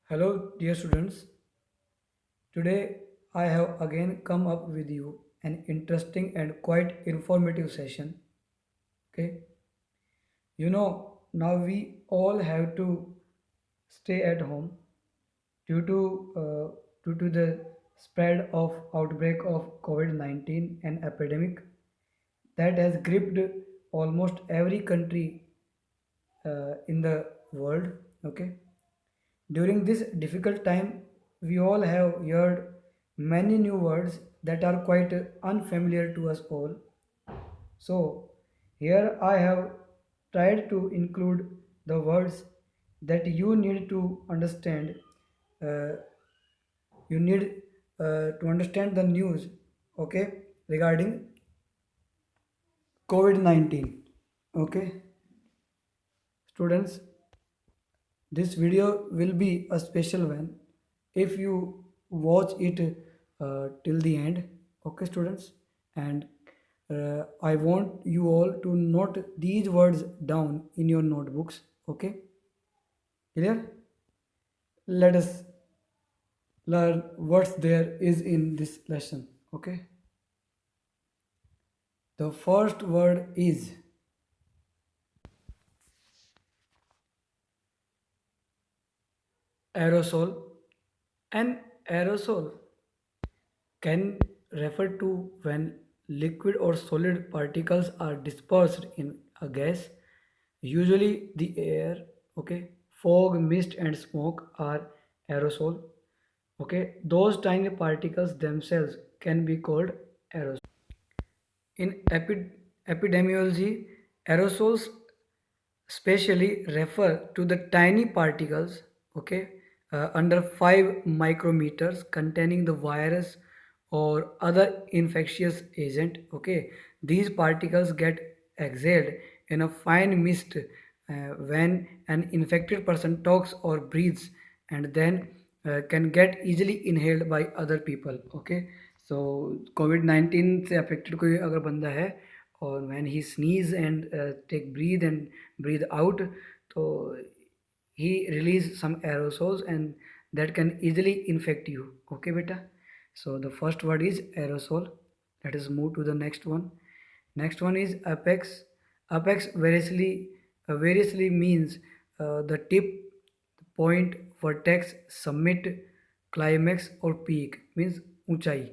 Hello, dear students. Today I have again come up with you an interesting and quite informative session. Okay, now we all have to stay at home due to the spread of outbreak of COVID-19 and epidemic that has gripped almost every country in the world. Okay, during this difficult time, we all have heard many new words that are quite unfamiliar to us all. So, here I have tried to include the words that you need to understand. Uh, you need to understand the news, okay, regarding COVID 19. Okay, students, this video will be a special one if you watch it till the end. Okay, students, and I want you all to note these words down in your notebooks. Okay, clear? Let us learn what there is in this lesson. Okay, the first word is aerosol. An aerosol can refer to when liquid or solid particles are dispersed in a gas, usually the air. Okay, fog, mist, and smoke are aerosol. Okay, those tiny particles themselves can be called aerosol. In epidemiology, aerosols specially refer to the tiny particles, okay, under 5 micrometers containing the virus or other infectious agent. Okay, these particles get exhaled in a fine mist when an infected person talks or breathes, and then can get easily inhaled by other people. Okay, so COVID-19 से affected कोई अगर बंदा है और when he sneeze and take breathe and breathe out, तो he release some aerosols and that can easily infect you. Okay beta, so the first word is aerosol. Let us move to the next one. Next one is apex. Apex variously means the tip, point, vertex, summit, climax or peak, means ऊंचाई,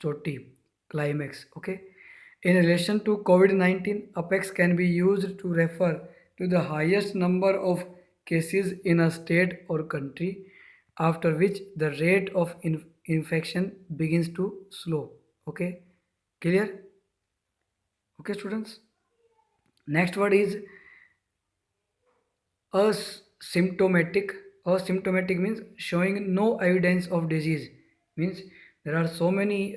चोटी, climax. Okay, in relation to COVID-19, apex can be used to refer to the highest number of cases in a state or country, after which the rate of infection begins to slow. Okay, clear? Okay, students. Next word is asymptomatic. Asymptomatic means showing no evidence of disease. Means there are so many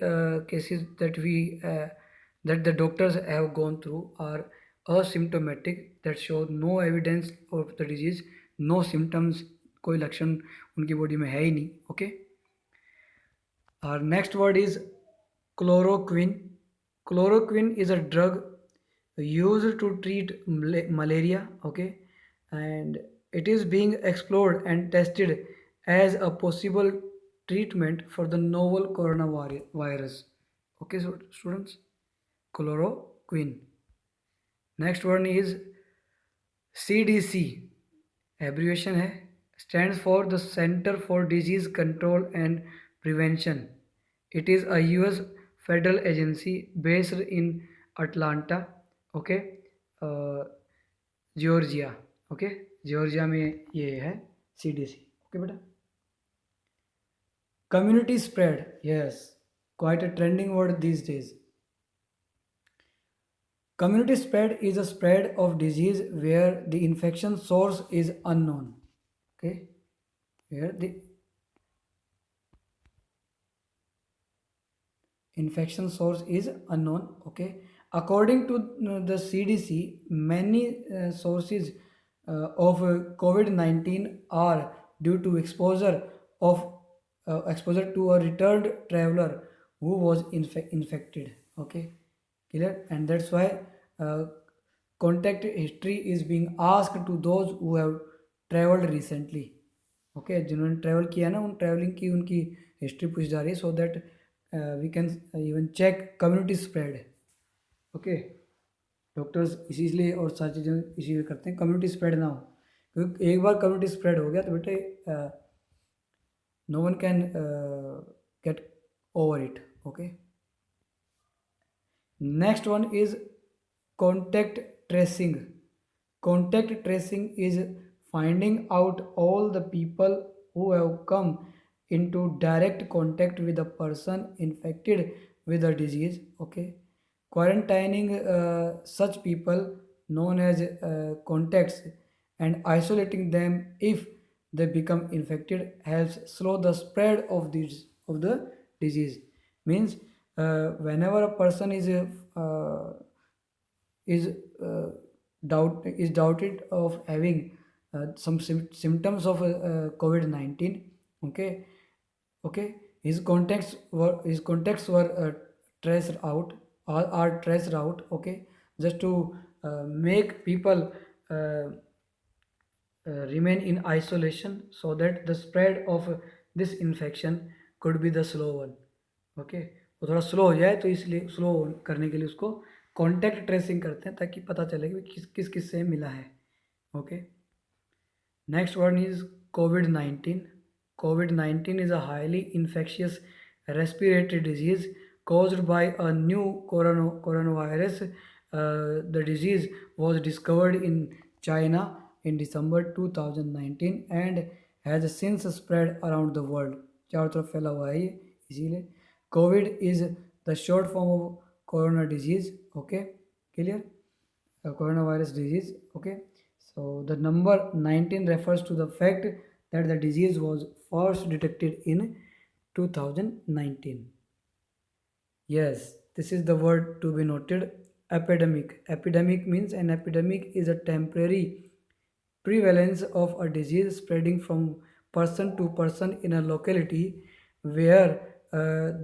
cases that we that the doctors have gone through are asymptomatic, that show no evidence of the disease, no symptoms, कोई लक्षण उनकी body में है ही नहीं. Okay. Our next word is chloroquine. Chloroquine is a drug used to treat malaria. Okay, and it is being explored and tested as a possible treatment for the novel coronavirus. Okay, so students, chloroquine. Next one is CDC. Abbreviation है, stands for the Center for Disease Control and Prevention. It is a US federal agency based in Atlanta. Okay, uh, Georgia. Okay, Georgia में ये है CDC. Okay बेटा. Community spread, yes, quite a trending word these days. Community spread is a spread of disease where the infection source is unknown. Okay, where the infection source is unknown. Okay, according to the CDC, many sources of COVID-19 are due to exposure to a returned traveler who was infected. Okay, clear? And that's why uh, contact history is being asked to those who have traveled recently. Okay, जिन्होंने travel किया ना, उन travelling की उनकी history पूछी जा रही है, so that we can even check community spread. Okay, doctors इसीलिए और सारी चीज़ें इसीलिए करते हैं, कम्युनिटी स्प्रेड ना हो, क्योंकि एक बार कम्युनिटी स्प्रेड हो गया तो बेटे no one can get over it. Okay, next one is contact tracing. Contact tracing is finding out all the people who have come into direct contact with a person infected with the disease. Okay, quarantining such people known as contacts and isolating them if they become infected helps slow the spread of the disease. Means whenever a person uh, is doubted of having some symptoms of COVID-19. Okay, okay, his contacts were traced out, are traced out. Okay, just to make people uh, remain in isolation so that the spread of this infection could be the slow one. Okay, वो थोड़ा slow हो जाए, तो इसलिए slow करने के लिए उसको कॉन्टैक्ट ट्रेसिंग करते हैं, ताकि पता चले कि किस किस किस से मिला है। Okay, next one is covid. COVID-19 is a highly infectious respiratory disease caused by a new coronavirus. The disease was discovered in China in December 2019 and has since spread around the world. चारों तरफ फैला हुआ है ये, इसीलिए COVID is the short form of corona disease. Okay, clear? Coronavirus disease. Okay, so the number 19 refers to the fact that the disease was first detected in 2019. Yes, this is the word to be noted. Epidemic. Epidemic means an epidemic is a temporary prevalence of a disease spreading from person to person in a locality where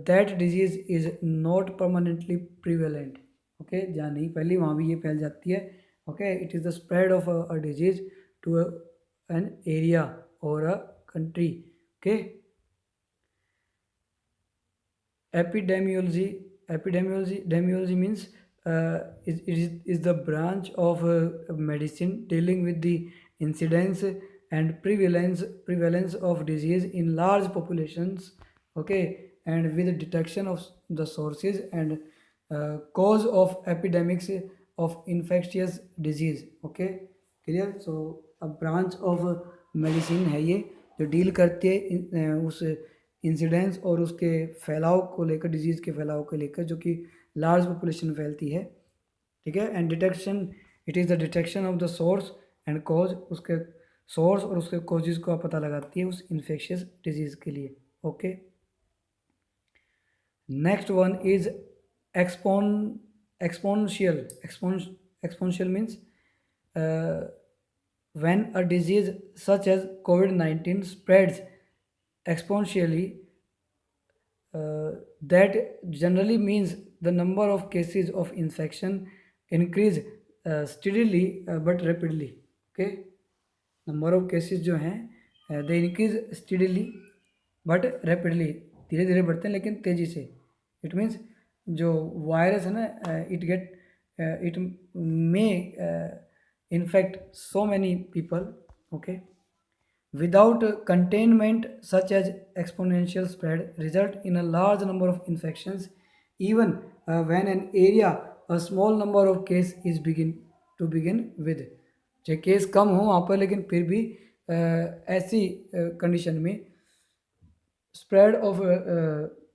that disease is not permanently prevalent. Okay, जहाँ नहीं फैली वहाँ भी ये फैल जाती है. Okay, it is the spread of a disease to an area or a country. Okay, epidemiology means is the branch of medicine dealing with the incidence and prevalence of disease in large populations. Okay, and with the detection of the sources and cause of epidemics of infectious disease. Okay, clear? So a branch of medicine है ये, जो deal करती है उस incidence और उसके फैलाव को लेकर, डिजीज़ के फैलाव को लेकर, जो कि लार्ज पॉपुलेशन में फैलती है. ठीक है, and detection, it is the detection of the source and cause, उसके सोर्स और उसके कॉजेज को आप पता लगाती है उस इन्फेक्शियस डिजीज़ के लिए. Okay, next one is exponential. Exponential means when a disease such as COVID-19 spreads exponentially, that generally means the number of cases of infection increase steadily but rapidly. Okay, number of cases जो हैं they increase steadily but rapidly, धीरे धीरे बढ़ते हैं लेकिन तेज़ी से. It means जो वायरस है ना, it may infect so many people. Okay, without containment such as exponential spread result in a large number of infections even when an area a small number of case is begin with. चाहे case कम हो वहाँ पर, लेकिन फिर भी ऐसी condition में spread of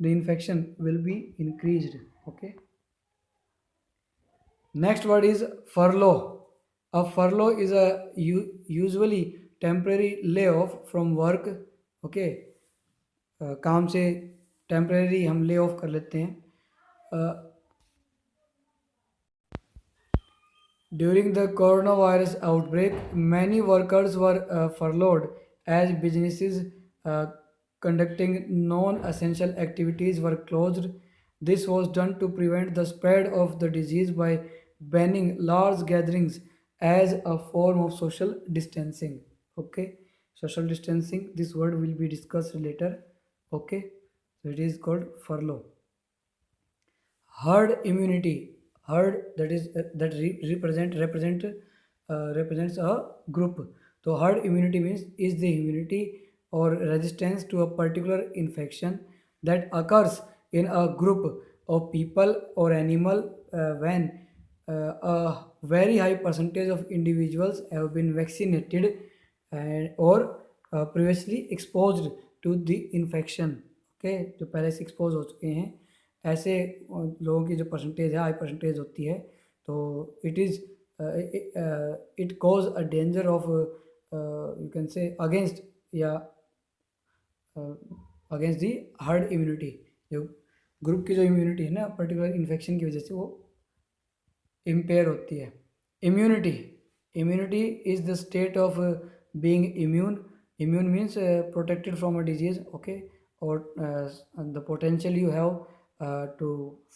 the infection will be increased. Okay, next word is furlough. A furlough is a usually temporary layoff from work. Okay, काम से टेम्परेरी हम ले ऑफ कर लेते हैं. During the coronavirus outbreak, many workers were furloughed as businesses conducting non-essential activities were closed. This was done to prevent the spread of the disease by banning large gatherings as a form of social distancing. Okay, social distancing, this word will be discussed later. Okay, so it is called furlough. Herd immunity. Herd, that is that represents a group. So herd immunity means is the immunity or resistance to a particular infection that occurs in a group of people or animal when a very high percentage of individuals have been vaccinated and or previously exposed to the infection. Okay, जो पहले से expose हो चुके हैं ऐसे लोगों की जो परसेंटेज है, हाई परसेंटेज होती है, तो it is it cause a danger of you can say against या अगेंस्ट दी हर्ड इम्यूनिटी। जो ग्रुप की जो इम्यूनिटी है ना पर्टिकुलर इन्फेक्शन की वजह से वो इम्पेयर होती है। Immunity, immunity is the state of being immune. Immune means protected from a disease, okay, और the potential you have to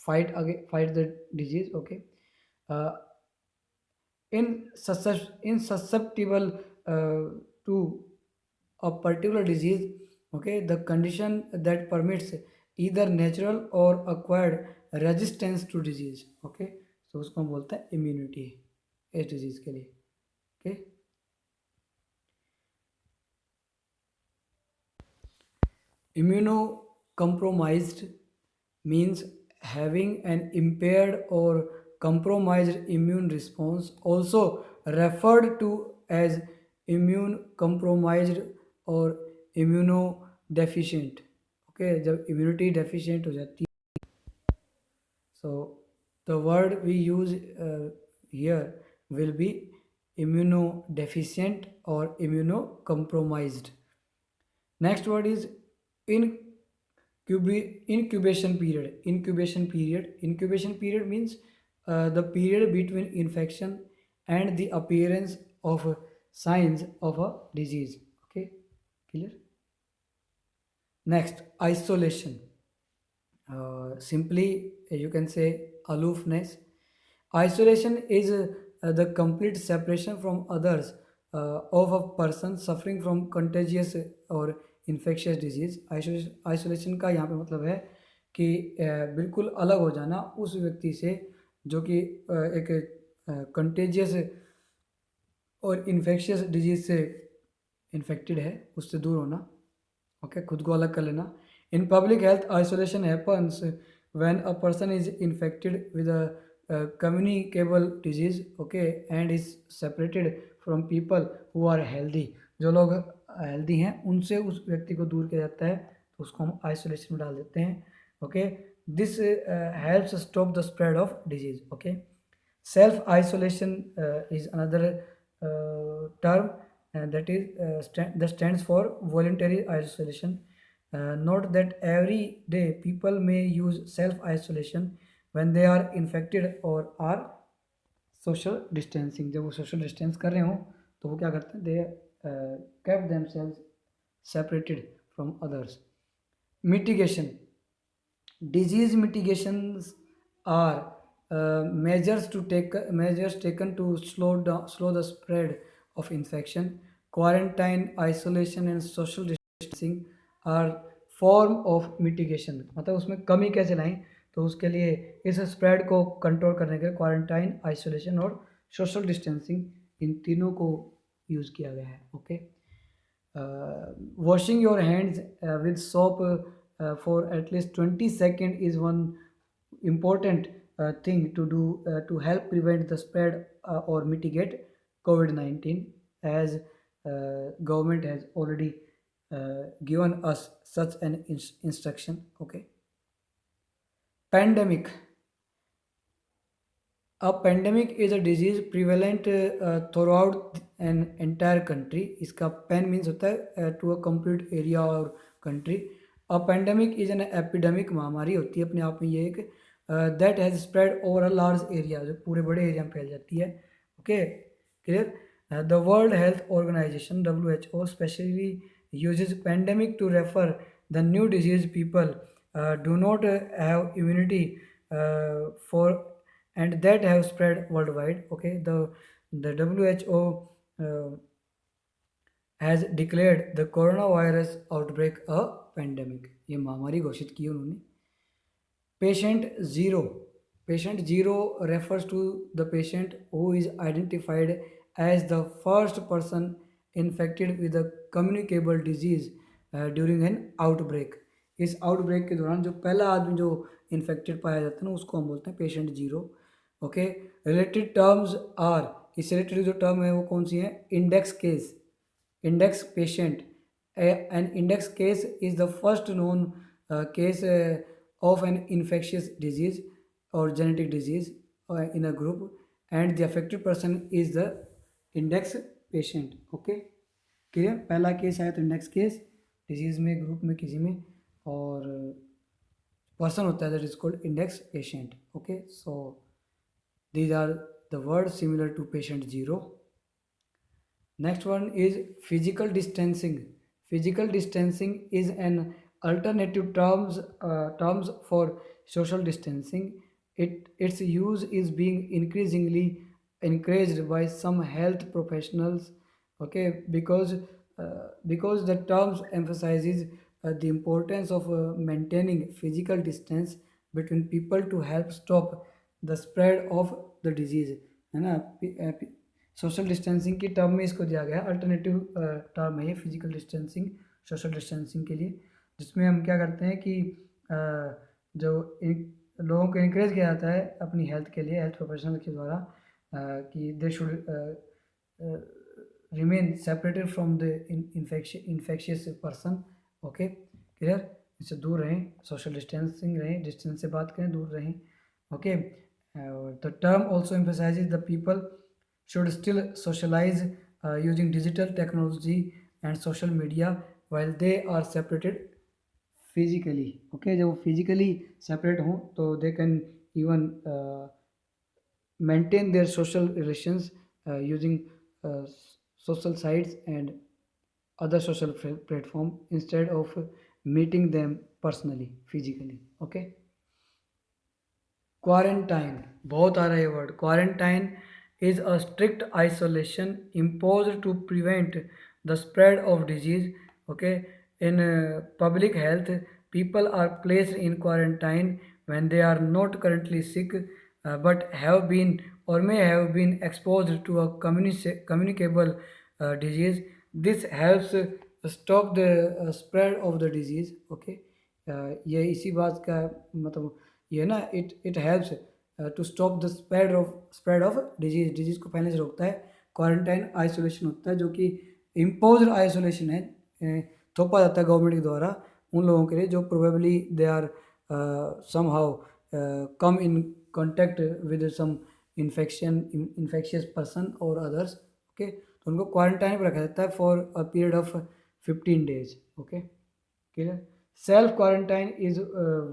fight the disease, okay, in susceptible to a particular disease, okay, the condition that permits either natural or acquired resistance to disease, okay, so उसको हम बोलते हैं immunity इस disease के लिए। okay, immunocompromised means having an impaired or compromised immune response, also referred to as immune compromised or immunodeficient। okay, जब immunity deficient हो जाती है, so the word we use here will be immunodeficient or immunocompromised। Next word is incubation period. Incubation period means the period between infection and the appearance of signs of a disease. Okay, clear? Next, isolation. Simply, you can say aloofness. Isolation is the complete separation from others of a person suffering from contagious और infectious disease। Isolation का यहाँ पे मतलब है कि बिल्कुल अलग हो जाना उस व्यक्ति से जो कि एक कंटेजियस और इन्फेक्शियस डिजीज से इन्फेक्टेड है, उससे दूर होना। ओके, खुद को अलग कर लेना। In public health isolation happens when a person is infected with a communicable disease, okay, and is separated from people who are healthy. जो लोग हेल्दी हैं उनसे उस व्यक्ति को दूर किया जाता है, तो उसको हम आइसोलेशन में डाल देते हैं। Okay, this helps stop the spread of disease. Okay, self isolation is another term that stands for voluntary isolation। Note that every day people may use self isolation when they are infected or are social distancing। जब वो social distance कर रहे हो तो वो क्या करते हैं, they kept themselves separated from others। mitigation, disease mitigations are measures taken to slow the spread of infection। Quarantine, isolation and social distancing are form of mitigation। मतलब उसमें कमी कैसे लाएं, तो उसके लिए इस स्प्रेड को कंट्रोल करने के लिए क्वारंटाइन, आइसोलेशन और सोशल डिस्टेंसिंग, इन तीनों को यूज़ किया गया है। Okay, washing your hands with soap for at least 20 seconds is one important thing to do to help prevent the spread or mitigate COVID-19, as government has already given us such an instruction। Okay, pandemic, a pandemic is a disease prevalent throughout an entire country। इसका pan means होता है to a complete area और country। A pandemic is an epidemic, महामारी होती है अपने आप में ये एक that has spread over a large area, जो पूरे बड़े एरिया में फैल जाती है। Okay, clear? The World Health Organization WHO specially uses pandemic to refer the new disease people do not have immunity for and that have spread worldwide। okay, the WHO has declared the corona virus outbreak a pandemic, ये महामारी घोषित की उन्होंने। Patient 0. Patient 0 refers to the patient who is identified as the first person infected with a communicable disease during an outbreak. इस outbreak के दौरान जो पहला आदमी जो इन्फेक्टेड पाया जाता है ना, उसको हम बोलते हैं patient zero. Okay, related terms are, इससे रिलेटेड जो टर्म है वो कौन सी है? Index case, index patient. An index case is the first known case of an infectious disease or genetic disease in a group, and the affected person is the index patient. Okay, clear? पहला case आया तो index case, disease में, group में, किसी में, और person होता है that is called index patient. Okay, so these are the words similar to patient zero. Next one is physical distancing. Physical distancing is an alternative terms for social distancing. Its use is being increasingly encouraged by some health professionals. Okay, because the terms emphasizes the importance of maintaining physical distance between people to help stop the spread of the disease, है ना? Social distancing की term में इसको दिया गया है, alternative term है ये फिजिकल डिस्टेंसिंग सोशल डिस्टेंसिंग के लिए, जिसमें हम क्या करते हैं कि जो लोगों को इनक्रेज किया जाता है अपनी हेल्थ के लिए, हेल्थ प्रोफेशनल के द्वारा, कि they should remain separated from the infectious person. Okay, clear? इससे दूर रहें, सोशल डिस्टेंसिंग रहें, डिस्टेंस से बात करें, दूर रहें। Okay, the term also emphasises the people should still socialize using digital technology and social media while they are separated physically. Okay, जब वो physically separate हों तो they can even maintain their social relations using uh, social sites and other social platform instead of meeting them personally physically. Okay, quarantine, बहुत आ रहा है ये word. Quarantine is a strict isolation imposed to prevent the spread of disease. Okay, in public health, people are placed in quarantine when they are not currently sick but have been or may have been exposed to a communicable disease. This helps stop the spread of the disease. Okay, ये इसी बात का मतलब ये ना, it helps to stop the spread of disease को फैलने से रोकता है। क्वारंटाइन आइसोलेशन होता है जो कि इम्पोज्ड आइसोलेशन है, थोपा जाता है गवर्नमेंट के द्वारा उन लोगों के लिए जो probably they are somehow come in contact with some infectious person और अदर्स। ओके, तो उनको क्वारंटाइन पर रखा जाता है for a period of 15 days. Okay, clear? Self quarantine is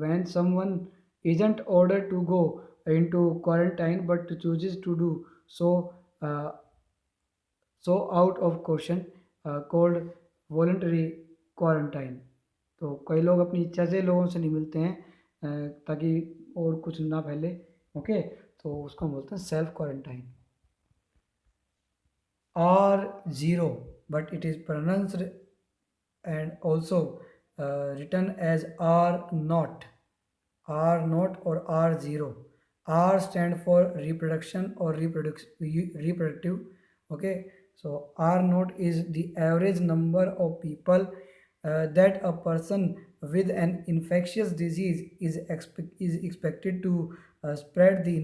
when someone isn't ordered to go into quarantine but chooses to do so, uh, so out of caution, called voluntary quarantine. तो कई लोग अपनी इच्छा से लोगों से नहीं मिलते हैं ताकि और कुछ ना फैले। ओके, तो उसको हम बोलते हैं self quarantine. R0, but it is pronounced and also written as R naught, R naught or R0. R stand for reproduction or reproductive. Okay, so R naught is the average number of people that a person with an infectious disease is expected to spread the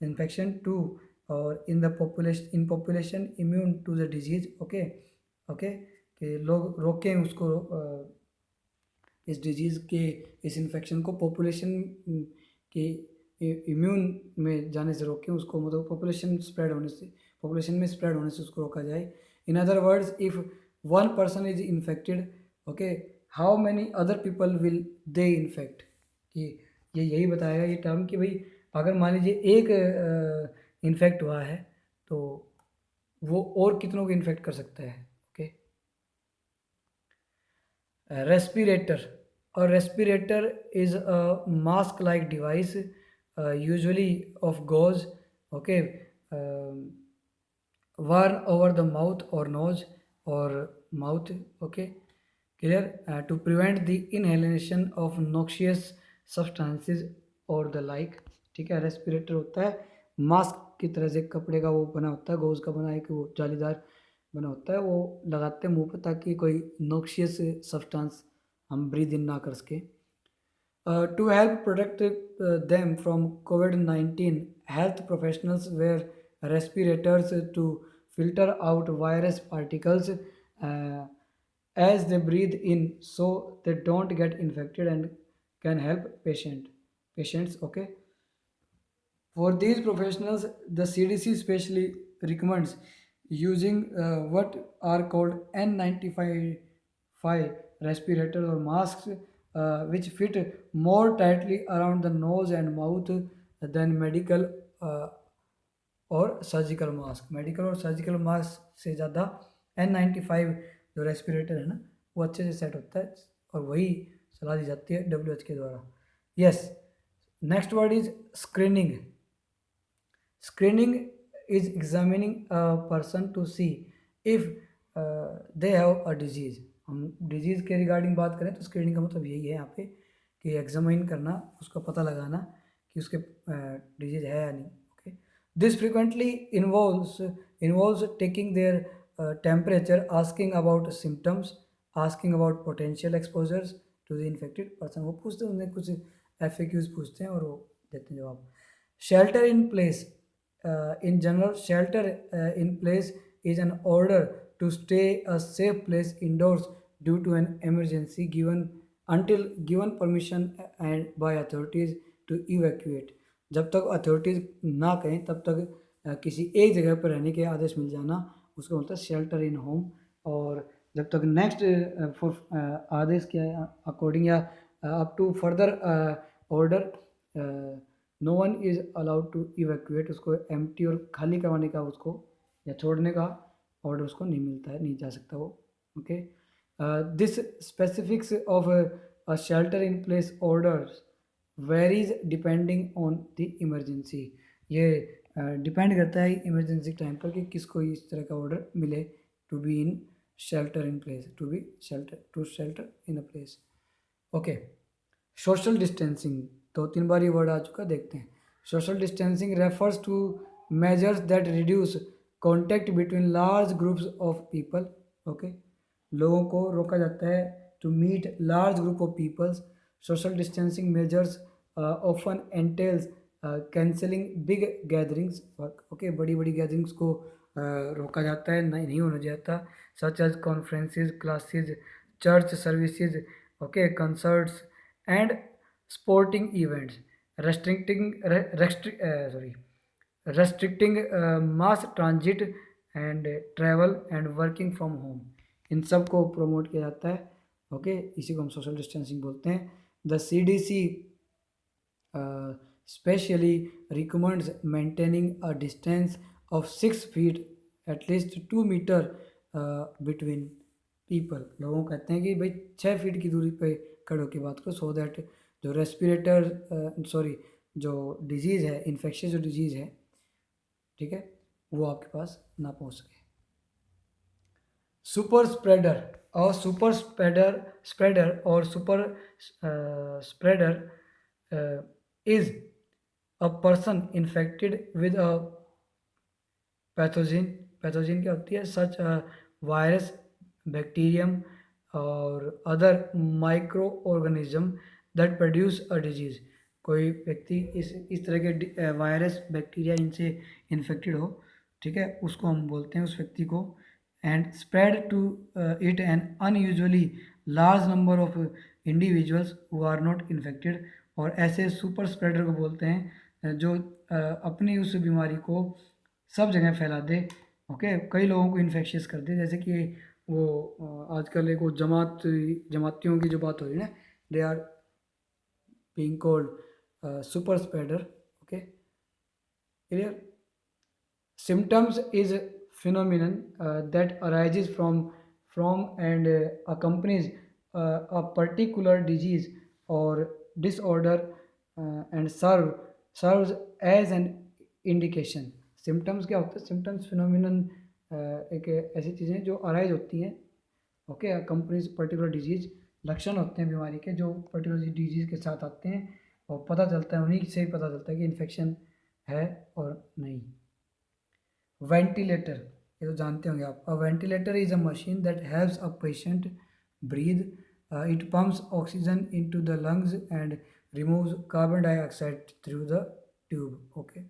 infection to, or in the population immune to the disease. Okay, okay, कि लोग रोकें उसको, इस disease के, इस infection को population के immune में जाने से रोकें उसको, मतलब पॉपुलेशन में स्प्रेड होने से उसको रोका जाए। In other words, if one person is infected, okay, how many other people will they infect, कि ये यही बताएगा ये टर्म कि भाई अगर मान लीजिए एक इन्फेक्ट हुआ है तो वो और कितनों को इन्फेक्ट कर सकता है। Okay, respirator, or respirator is a mask like device, usually of gauze, okay, worn over the mouth or nose, or mouth. Okay, clear. To prevent the inhalation of noxious substances or the like. ठीक है, respirator होता है mask की तरह से, कपड़े का वो बना होता है, गौज का बना है कि वो जालीदार बना होता है, वो लगाते हैं मुंह पे ताकि कोई नोक्शियस सब्सटेंस हम ब्रीद इन ना कर सके. To help protect them from COVID-19, health professionals wear respirators to filter out virus particles uh, as they breathe in, so they don't get infected and can help patients. Okay, for these professionals, the CDC specially recommends using what are called N95 respirators or masks, which fit more tightly around the nose and mouth than medical uh, और surgical mask. Medical और surgical mask से ज़्यादा N95 जो respirator है ना, वो अच्छे से सेट होता है और वही सलाह दी जाती है WHO के द्वारा. Yes, next word is screening. Screening is examining a person to see if they have a disease. हम डिजीज़ के रिगार्डिंग बात करें तो स्क्रीनिंग का मतलब यही है यहाँ पे कि एग्जामिन करना, उसका पता लगाना कि उसके डिजीज़ है या नहीं. Okay, this frequently involves taking their temperature, asking about symptoms, asking about potential exposures to the infected person. वो पूछते हैं, उन्हें कुछ FAQs पूछते हैं और वो देते हैं जवाब. Shelter in place. In general, shelter in place is an order to stay a safe place indoors due to an emergency given until given permission and by authorities to evacuate. जब तक authorities ना कहें तब तक किसी एक जगह पर रहने के आदेश मिल जाना उसको बोलता है शेल्टर इन होम. और जब तक नेक्स्ट आदेश के अकॉर्डिंग या up to further order no one is allowed to evacuate, उसको एम्प्टी और खाली करवाने का उसको या छोड़ने का ऑर्डर उसको नहीं मिलता है, नहीं जा सकता वो. Okay, this specifics of a shelter in place orders varies depending on the emergency. ये डिपेंड करता है इमरजेंसी टाइम पर कि किसको इस तरह का ऑर्डर मिले to be in shelter in place, to shelter in a place. Okay, social distancing. 2-3 बार ये वर्ड आ चुका, देखते हैं. Social distancing refers to measures that reduce contact between large groups of people. Okay, लोगों को रोका जाता है to meet large group of peoples. Social distancing measures often entails cancelling big gatherings. Okay, बड़ी बड़ी गैदरिंग्स को रोका जाता है, नहीं होना जाता, such as conferences, classes, church services, okay, concerts and sporting events, restricting mass transit and travel and working from home. इन सब को प्रमोट किया जाता है. ओके, इसी को हम सोशल डिस्टेंसिंग बोलते हैं. The CDC specially recommends maintaining a distance of 6 feet, at least 2 meter between people. लोगों को कहते हैं कि भाई 6 फीट की दूरी पे खड़े होकर बात करो, सो दैट जो रेस्पिरेटर जो डिजीज़ है, इन्फेक्शियस जो डिजीज़ है, ठीक है, वो आपके पास ना पहुंच सके. सुपर स्प्रेडर और super spreader is a person infected with a pathogen क्या होती है, सच वायरस, बैक्टीरियम और other micro organism that produce a disease. कोई व्यक्ति इस तरह के वायरस, बैक्टीरिया इनसे इन्फेक्टेड हो, ठीक है, उसको हम बोलते हैं उस व्यक्ति को. And spread to it an unusually large number of individuals who are not infected. और ऐसे सुपर स्प्रेडर को बोलते हैं जो अपनी उस बीमारी को सब जगह फैला दे. ओके, कई लोगों को इन्फेक्शियस कर दे. जैसे कि वो आजकल एक वो जमातियों की जो बात हो रही है ना, they are being called super spreader. Okay, clear. Symptoms is phenomenon that arises from and accompanies a particular disease or disorder and serves as an indication. Symptoms क्या होता है? Symptoms phenomenon एक ऐसी चीज़ें जो अराइज होती हैं, ओके, कंपनीज पर्टिकुलर डिजीज़, लक्षण होते हैं बीमारी के जो पर्टिकुलर डिजीज़ के साथ आते हैं, और पता चलता है, उन्हीं से ही पता चलता है कि इन्फेक्शन है और नहीं। वेंटिलेटर, ये तो जानते होंगे आप। अ ventilator is a machine that helps a patient breathe. It pumps oxygen into the lungs and removes carbon dioxide through the tube. Okay.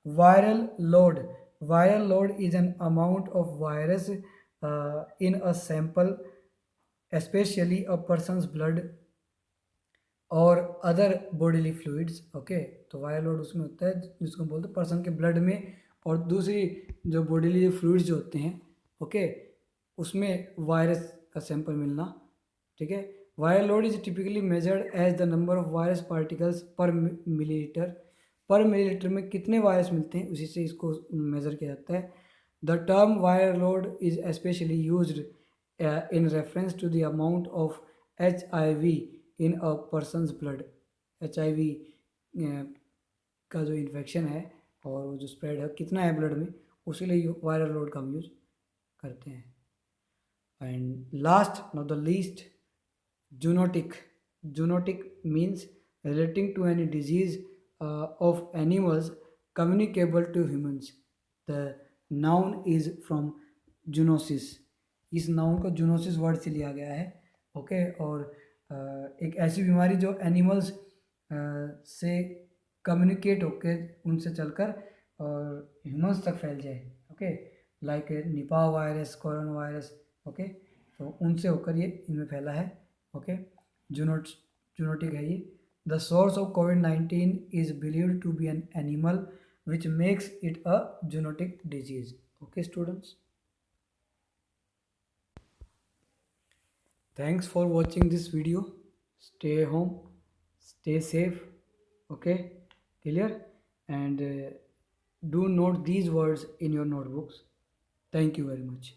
Viral load. Viral load is an amount of virus in a sample, especially a person's blood और other bodily fluids। Okay, तो viral load उसमें होता है जिसको हम बोलते हैं person के ब्लड में, और दूसरी जो bodily फ्लूइड्स जो होते हैं, ओके, उसमें वायरस का सैंपल मिलना। ठीक है। Viral load is typically measured as the number of virus particles per millilitre. Per millilitre में कितने वायरस मिलते हैं उसी से इसको मेजर किया जाता है। The term viral load is specially used in reference to the amount of HIV in a person's blood। HIV का जो इन्फेक्शन है और वो जो स्प्रेड है कितना है ब्लड में, उसी लिए वायरल लोड का हम यूज करते हैं। And last not the least, zoonotic. Zoonotic means relating to any disease of animals communicable to humans। The noun is from zoonosis. इस नाउन को जूनोसिस वर्ड से लिया गया है। ओके। और एक ऐसी बीमारी जो एनिमल्स से कम्युनिकेट होके उनसे चलकर और ह्यूमंस तक फैल जाए। Okay, like Nipah virus, corona virus. Okay, तो उनसे होकर ये इनमें फैला है। ओके, जूनोटिक है ये। The source of COVID-19 is believed to be an animal which makes it a zoonotic disease. Okay students, thanks for watching this video. Stay home, stay safe. Okay, clear? And do note these words in your notebooks. Thank you very much.